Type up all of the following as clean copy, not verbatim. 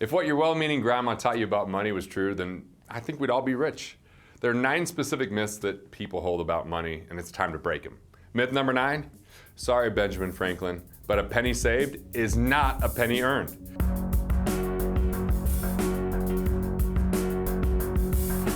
If what your well-meaning grandma taught you about money was true, then I think we'd all be rich. There are 9 specific myths that people hold about money, and it's time to break them. Myth number 9, sorry Benjamin Franklin, but a penny saved is not a penny earned.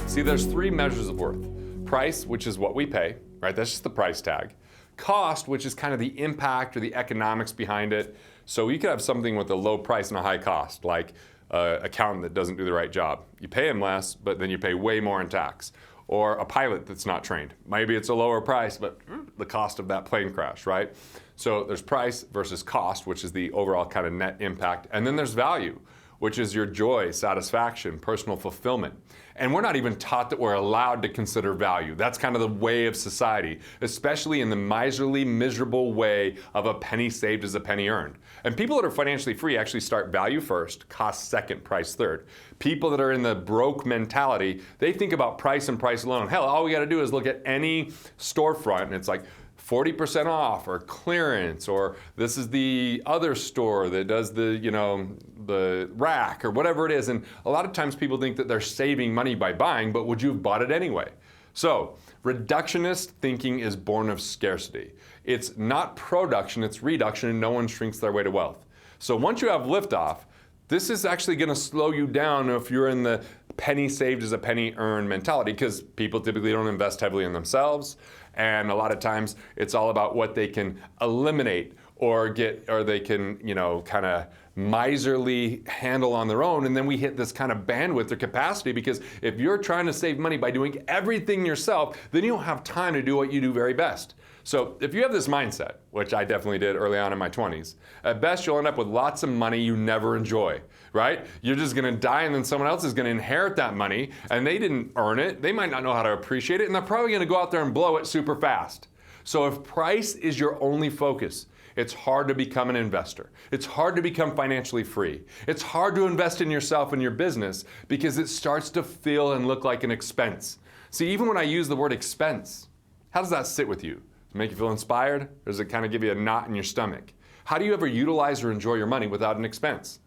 See, there's 3 measures of worth. Price, which is what we pay, right? That's just the price tag. Cost, which is kind of the impact or the economics behind it. So you could have something with a low price and a high cost, like an accountant that doesn't do the right job. You pay him less, but then you pay way more in tax. Or a pilot that's not trained. Maybe it's a lower price, but the cost of that plane crash, right? So there's price versus cost, which is the overall kind of net impact. And then there's value, which is your joy, satisfaction, personal fulfillment. And we're not even taught that we're allowed to consider value. That's kind of the way of society, especially in the miserly, miserable way of a penny saved is a penny earned. And people that are financially free actually start value first, cost second, price third. People that are in the broke mentality, they think about price and price alone. Hell, all we gotta do is look at any storefront and it's like 40% off or clearance, or this is the other store that does the, the rack or whatever it is. And a lot of times people think that they're saving money by buying, but would you have bought it anyway? So reductionist thinking is born of scarcity. It's not production, it's reduction, and no one shrinks their way to wealth. So once you have liftoff, this is actually gonna slow you down if you're in the penny saved is a penny earned mentality, because people typically don't invest heavily in themselves. And a lot of times it's all about what they can eliminate or they can, kind of miserly handle on their own. And then we hit this kind of bandwidth or capacity, because if you're trying to save money by doing everything yourself, then you don't have time to do what you do very best. So if you have this mindset, which I definitely did early on in my 20s, at best you'll end up with lots of money you never enjoy, right? You're just gonna die and then someone else is gonna inherit that money and they didn't earn it, they might not know how to appreciate it, and they're probably gonna go out there and blow it super fast. So if price is your only focus, it's hard to become an investor. It's hard to become financially free. It's hard to invest in yourself and your business because it starts to feel and look like an expense. See, even when I use the word expense, how does that sit with you? Make you feel inspired? Or does it kind of give you a knot in your stomach? How do you ever utilize or enjoy your money without an expense?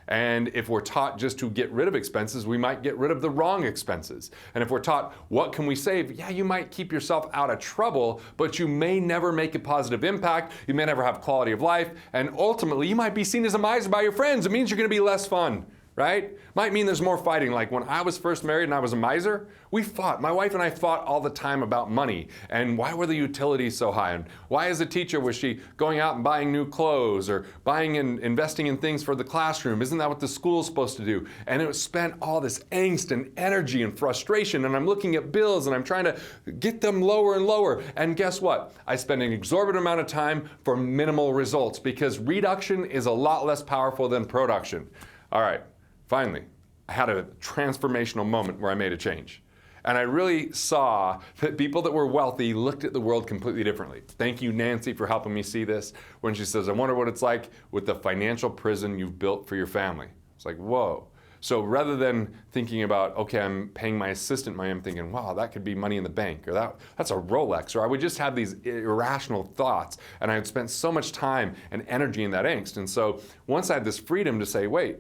And if we're taught just to get rid of expenses, we might get rid of the wrong expenses. And if we're taught, what can we save? Yeah, you might keep yourself out of trouble, but you may never make a positive impact. You may never have quality of life. And ultimately, you might be seen as a miser by your friends. It means you're gonna be less fun, right? Might mean there's more fighting. Like when I was first married and I was a miser, we fought. My wife and I fought all the time about money and why were the utilities so high, and why as a teacher was she going out and buying new clothes or buying and investing in things for the classroom? Isn't that what the school's supposed to do? And it was spent all this angst and energy and frustration, and I'm looking at bills and I'm trying to get them lower and lower. And guess what? I spend an exorbitant amount of time for minimal results, because reduction is a lot less powerful than production. All right. Finally, I had a transformational moment where I made a change. And I really saw that people that were wealthy looked at the world completely differently. Thank you, Nancy, for helping me see this. When she says, I wonder what it's like with the financial prison you've built for your family. It's like, whoa. So rather than thinking about, okay, I'm paying my assistant money, I'm thinking, wow, that could be money in the bank, or that's a Rolex, or I would just have these irrational thoughts, and I had spent so much time and energy in that angst. And so once I had this freedom to say, wait,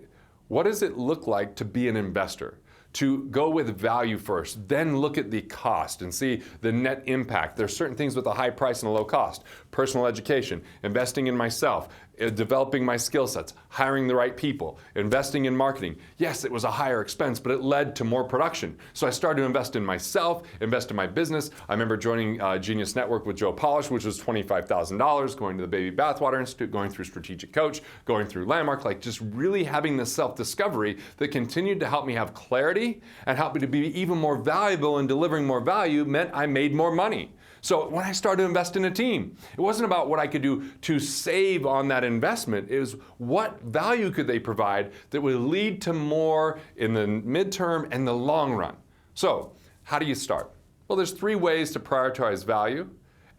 what does it look like to be an investor? To go with value first, then look at the cost and see the net impact. There's certain things with a high price and a low cost. Personal education, investing in myself, developing my skill sets, hiring the right people, investing in marketing. Yes, it was a higher expense, but it led to more production. So I started to invest in myself, invest in my business. I remember joining Genius Network with Joe Polish, which was $25,000, going to the Baby Bathwater Institute, going through Strategic Coach, going through Landmark, like just really having this self-discovery that continued to help me have clarity and help me to be even more valuable, and delivering more value meant I made more money. So when I started to invest in a team, it wasn't about what I could do to save on that investment. It was what value could they provide that would lead to more in the midterm and the long run. So how do you start? Well, there's 3 ways to prioritize value,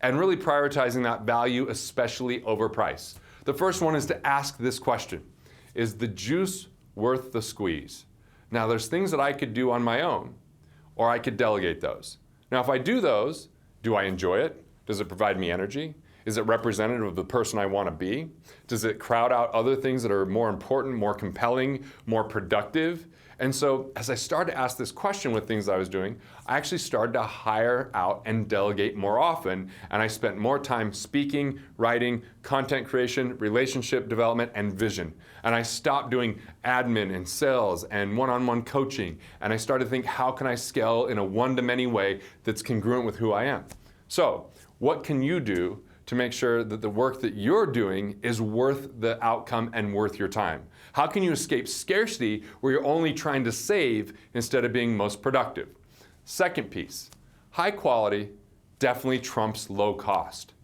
and really prioritizing that value, especially over price. The first one is to ask this question: is the juice worth the squeeze? Now, there's things that I could do on my own, or I could delegate those. Now, if I do those, do I enjoy it? Does it provide me energy? Is it representative of the person I want to be? Does it crowd out other things that are more important, more compelling, more productive? And so as I started to ask this question with things I was doing, I actually started to hire out and delegate more often. And I spent more time speaking, writing, content creation, relationship development, and vision. And I stopped doing admin and sales and one-on-one coaching. And I started to think, how can I scale in a one-to-many way that's congruent with who I am? So what can you do to make sure that the work that you're doing is worth the outcome and worth your time? How can you escape scarcity where you're only trying to save instead of being most productive? Second piece, high quality definitely trumps low cost.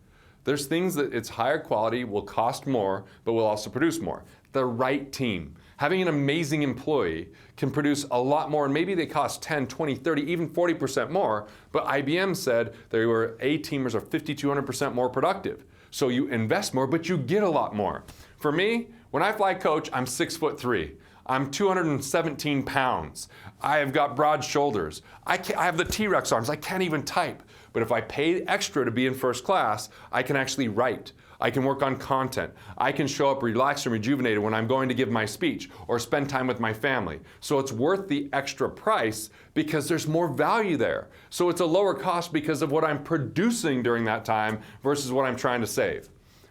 There's things that it's higher quality, will cost more, but will also produce more. The right team. Having an amazing employee can produce a lot more, and maybe they cost 10, 20, 30, even 40% more, but IBM said they were A-teamers are 5,200% more productive. So you invest more, but you get a lot more. For me, when I fly coach, I'm 6'3". I'm 217 pounds. I have got broad shoulders. I have the T-Rex arms. I can't even type. But if I pay extra to be in first class, I can actually write. I can work on content. I can show up relaxed and rejuvenated when I'm going to give my speech or spend time with my family. So it's worth the extra price because there's more value there. So it's a lower cost because of what I'm producing during that time versus what I'm trying to save.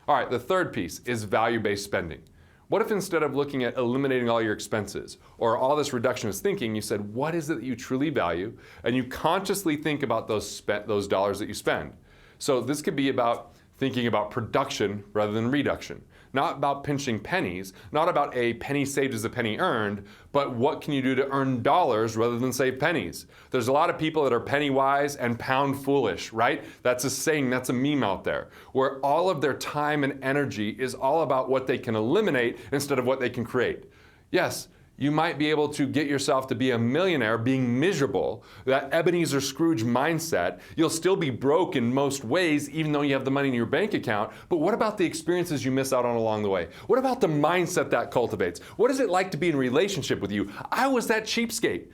All right, the third piece is value-based spending. What if instead of looking at eliminating all your expenses or all this reductionist thinking, you said, what is it that you truly value? And you consciously think about those dollars that you spend. So this could be about thinking about production rather than reduction. Not about pinching pennies, not about a penny saved is a penny earned, but what can you do to earn dollars rather than save pennies? There's a lot of people that are penny wise and pound foolish, right? That's a saying, that's a meme out there, where all of their time and energy is all about what they can eliminate instead of what they can create. Yes, you might be able to get yourself to be a millionaire being miserable, that Ebenezer Scrooge mindset. You'll still be broke in most ways, even though you have the money in your bank account. But what about the experiences you miss out on along the way? What about the mindset that cultivates? What is it like to be in a relationship with you? I was that cheapskate.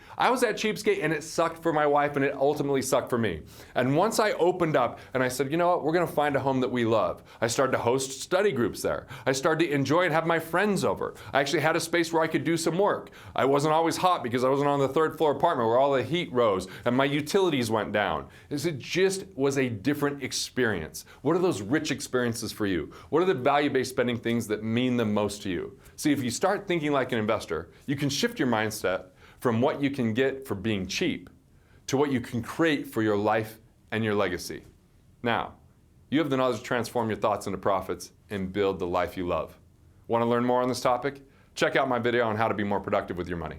And it sucked for my wife and it ultimately sucked for me. And once I opened up and I said, you know what, we're gonna find a home that we love. I started to host study groups there. I started to enjoy and have my friends over. I actually had a space where I could do some work. I wasn't always hot because I wasn't on the third floor apartment where all the heat rose and my utilities went down. It just was a different experience. What are those rich experiences for you? What are the value-based spending things that mean the most to you? See, if you start thinking like an investor, you can shift your mindset from what you can get for being cheap to what you can create for your life and your legacy. Now, you have the knowledge to transform your thoughts into profits and build the life you love. Want to learn more on this topic? Check out my video on how to be more productive with your money.